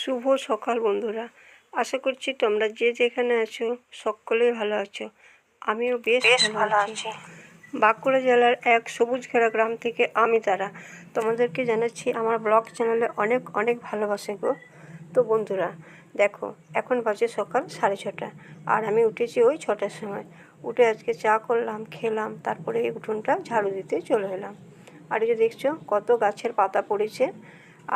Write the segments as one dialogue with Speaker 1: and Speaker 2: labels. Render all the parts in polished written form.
Speaker 1: শুভ সকাল বন্ধুরা। আশা করছি তোমরা যে যেখানে আছো সকলেই ভালো আছো। আমিও বেশ ভালো আছি। বাঁকুড়া জেলার এক সবুজ ঘেরা গ্রাম থেকে আমি তারা তোমাদেরকে জানাচ্ছি আমার ব্লগ চ্যানেলে অনেক অনেক ভালোবাসে গো। তো বন্ধুরা দেখো, এখন বাজে সকাল 6:30 আর আমি উঠেছি ওই 6টার সময়। উঠে আজকে চা করলাম, খেলাম, তারপরে এই উঠোনটা ঝাড়ু দিতে চলে এলাম। আর এই যে দেখছো কত গাছের পাতা পড়েছে,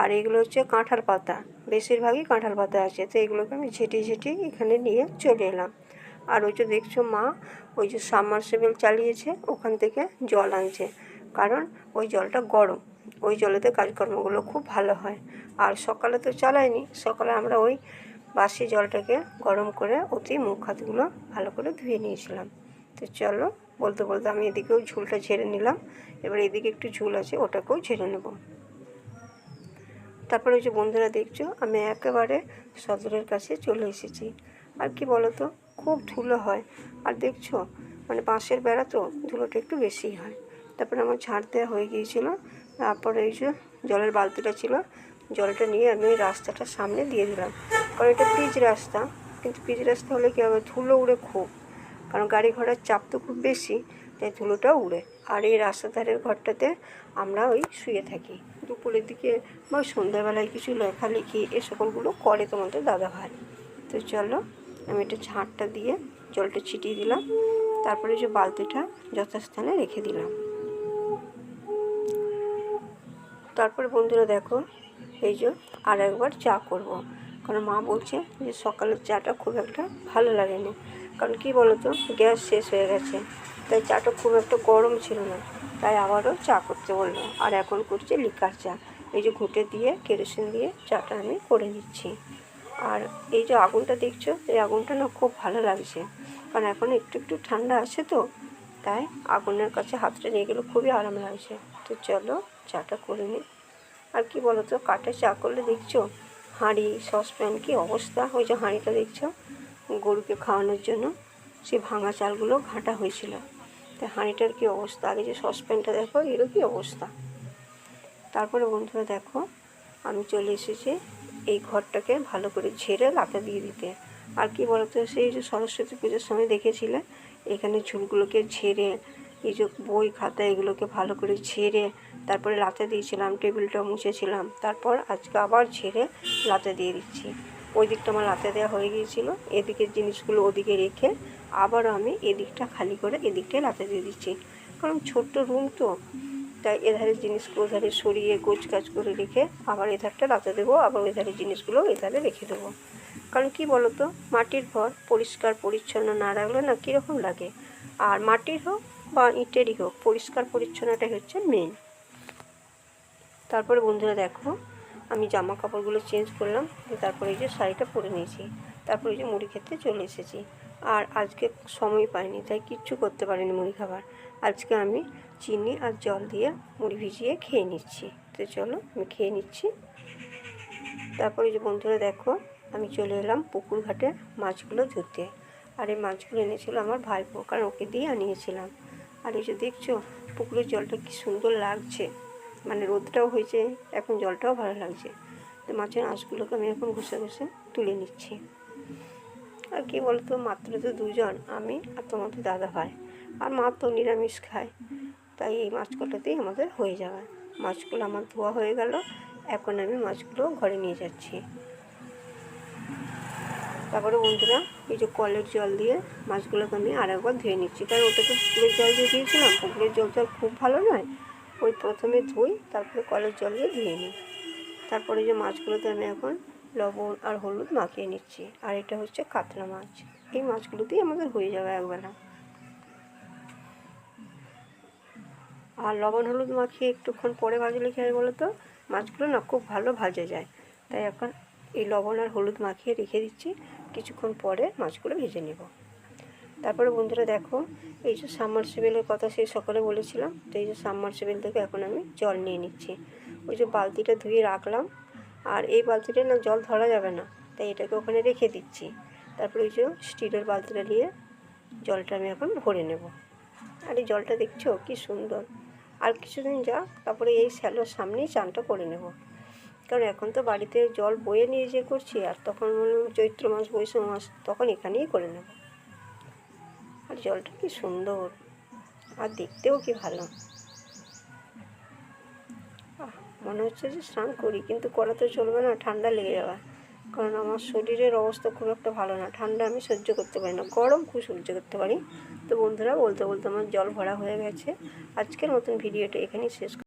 Speaker 1: আর এগুলো হচ্ছে কাঁঠাল পাতা, বেশিরভাগই কাঁঠাল পাতা আছে। তো এগুলোকে আমি ঝেঁটিয়ে ঝেঁটিয়ে এখানে নিয়ে চলে এলাম। আর ওই যে দেখছো মা ওই যে সাবমার্সিবল চালিয়েছে, ওখান থেকে জল আনছে, কারণ ওই জলটা গরম, ওই জলেতে কাজকর্মগুলো খুব ভালো হয়। আর সকালে তো চালাইনি, সকালে আমরা ওই বাসি জলটাকে গরম করে অতি মুখ হাতগুলো ভালো করে ধুয়ে নিয়েছিলাম। তো চলো, বলতে বলতে আমি এদিকেও ঝুলটা ঝেড়ে নিলাম। এবার এদিকে একটু ঝুল আছে, ওটাকেও ঝেড়ে নেব। তারপরে ওই যে বন্ধুরা দেখছো আমি একেবারে সদরের কাছে চলে এসেছি। আর কি বলো তো, খুব ধুলো হয়। আর দেখছো মানে বাঁশের বেড়া তো, ধুলোটা একটু বেশিই হয়। তারপরে আমার ঝাড় দেওয়া হয়ে গিয়েছিলো। তারপরে এই যে জলের বালতিটা ছিল, জলটা নিয়ে আমি ওই রাস্তাটার সামনে দিয়ে দিলাম, কারণ এটা পিচ রাস্তা। কিন্তু পিচ রাস্তা হলে কী হবে, ধুলো উড়ে খুব, কারণ গাড়ি ঘোড়ার চাপ তো খুব বেশি, তাই ধুলোটাও উড়ে। আর এই রাস্তার ধারের ঘরটাতে আমরা ওই শুয়ে থাকি। দুপুরের দিকে বা সন্ধ্যাবেলায় কিছু লেখালেখি এ সকলগুলো করে তোমাদের দাদাভাই। তো চলো, আমি একটা ঝাঁটটা দিয়ে জলটা ছিটিয়ে দিলাম, তারপরে যে বালতিটা যথাস্থানে রেখে দিলাম। তারপরে বন্ধুরা দেখো, এই যে আর একবার চা করব, কারণ মা বলছে যে সকালের চাটা খুব একটা ভালো লাগেনি, কারণ কি বলো তো, গ্যাস শেষ হয়ে গেছে, তাই চাটা খুব একটা গরম ছিল না, তাই আবারও চা করতে বললো। আর এখন করছে লিকার চা, এই যে ঘুঁটে দিয়ে কেরোসিন দিয়ে চাটা আমি করে নিচ্ছি। আর এই যে আগুনটা দেখছো, এই আগুনটা না খুব ভালো লাগছে, কারণ এখন একটু একটু ঠান্ডা আছে তো, তাই আগুনের কাছে হাতটা নিয়ে গেলে খুবই আরাম লাগছে। তো চলো চাটা করে নিই। আর কি বলো তো, কাঠে চা করলে দেখছো হাঁড়ি সসপ্যান কী অবস্থা। ওই যে হাঁড়িটা দেখছো গরুকে খাওয়ানোর জন্য সেই ভাঙা চালগুলো ঘাঁটা হয়েছিল, তাই হাঁড়িটার কী অবস্থা। আগে যে সসপ্যানটা দেখো, এরও কী অবস্থা। তারপরে বন্ধুরা দেখো, আমি চলে এসেছি এই ঘরটাকে ভালো করে ঝেড়ে লাতা দিয়ে দিতে। আর কি বলতো, সেই যে সরস্বতী পুজোর সময় দেখেছিলে, এখানে ঝুলগুলোকে ঝেড়ে, এই যে বই খাতা এগুলোকে ভালো করে ঝেড়ে তারপরে লাতা দিয়েছিলাম, টেবিলটা মুছেছিলাম, তারপর আজকে আবার ঝেড়ে লাতা দিয়ে দিচ্ছি। ওই দিকটা আমার লাতা দেওয়া হয়ে গিয়েছিলো, এদিকের জিনিসগুলো ওদিকে রেখে আবারও আমি এদিকটা খালি করে এদিকটায় লাতা দিয়ে দিচ্ছি, কারণ ছোট্ট রুম তো, তাই এধারের জিনিসগুলো ওধারে সরিয়ে গোছগাছ করে রেখে আবার এধারটা লাতা দেবো, আবার ওই ধারের জিনিসগুলো এধারে রেখে দেবো। কারণ কি বলো তো, মাটির ঘর পরিষ্কার পরিচ্ছন্ন না রাখলে না কীরকম লাগে। আর মাটির হোক বা ইটেরই হোক, পরিষ্কার পরিচ্ছন্নটাই হচ্ছে মেন। তারপরে বন্ধুরা দেখো, আমি জামা কাপড়গুলো চেঞ্জ করলাম, তারপরে এই যে শাড়িটা পরে নিয়েছি, তারপরে এই যে মুড়ি খেতে চলে এসেছি। আর আজকে সময় পাইনি, তাই কিচ্ছু করতে পারিনি মুড়ি খাবার। আজকে আমি চিনি আর জল দিয়ে মুড়ি ভিজিয়ে খেয়ে নিচ্ছি। তো চলো আমি খেয়ে নিচ্ছি। তারপরে যে বন্ধুরা দেখো, আমি চলে এলাম পুকুর ঘাটে মাছগুলো ধুতে। আর এই মাছগুলো এনেছিল আমার ভাইপো, কারণ ওকে দিয়ে আনিয়েছিলাম। আর এই যে দেখছো পুকুরের জলটা কি সুন্দর লাগছে, মানে রোদটাও হয়েছে, এখন জলটাও ভালো লাগছে। তো মাছের আঁশগুলোকে আমি এখন ঘষে ঘষে তুলে নিচ্ছি। আর কি বলতো, মাত্র তো দুজন, আমি আর তোমাদের দাদা ভাই, আর মা তো নিরামিষ খায়, তাই এই মাছ কটাতেই আমাদের হয়ে যাবে। মাছগুলো আমার ধোয়া হয়ে গেল, এখন আমি মাছগুলো ঘরে নিয়ে যাচ্ছি। তারপরে বন্ধুরা এই যে কলের জল দিয়ে মাছগুলোকে আমি আর একবার ধুয়ে নিচ্ছি, কারণ ওটা তো পুকুরের জল দিয়ে দিয়েছিলাম, পুকুরের জলটা খুব ভালো নয়, ওই প্রথমে ধুই তারপরে কলের জল দিয়ে ধুয়ে নিই। তারপরে যে মাছগুলোতে আমি এখন লবণ আর হলুদ মাখিয়ে নিচ্ছি। আর এটা হচ্ছে কাতলা মাছ, এই মাছগুলোতেই আমাদের হয়ে যাবে একবেলা। আর লবণ হলুদ মাখিয়ে একটুক্ষণ পরে ভাজলে কী হয় বলো তো, মাছগুলো না খুব ভালো ভাজা যায়। তাই এখন এই লবণ আর হলুদ মাখিয়ে রেখে দিচ্ছি, কিছুক্ষণ পরে মাছগুলো ভেজে নেব। তারপরে বন্ধুরা দেখো, এই যে সাবমার্সিবলের কথা সেই সকালে বলেছিলাম, তো এই যে সাবমার্সিবল থেকে এখন আমি জল নিয়ে নিচ্ছি। ওই যে বালতিটা ধুয়ে রাখলাম, আর এই বালতিটা না জল ধরা যাবে না, তাই এটাকে ওখানে রেখে দিচ্ছি। তারপরে ওই যে স্টিলের বালতিটা নিয়ে জলটা আমি এখন ভরে নেব। আর এই জলটা দেখছো কি সুন্দর। আর কিছুদিন যাক, তারপরে এই শ্যালোর সামনেই চানটা করে নেব। কারণ এখন তো বাড়িতে জল বয়ে নিয়ে যেয়ে করছি, আর তখন চৈত্র মাস বৈশাখ মাস তখন এখানেই করে নেব। আর জলটা কি সুন্দর, আর দেখতেও কি ভালো। মনে হচ্ছে যে স্নান করি, কিন্তু করা তো চলবে না, ঠান্ডা লেগে যাবে। কারণ আমার শরীরের অবস্থা খুব একটা ভালো না, ঠান্ডা আমি সহ্য করতে পারি না, গরম খুব সহ্য করতে পারি। তো বন্ধুরা, বলতে বলতে আমার জল ভরা হয়ে গেছে। আজকের মতন ভিডিওটা এখানেই শেষ।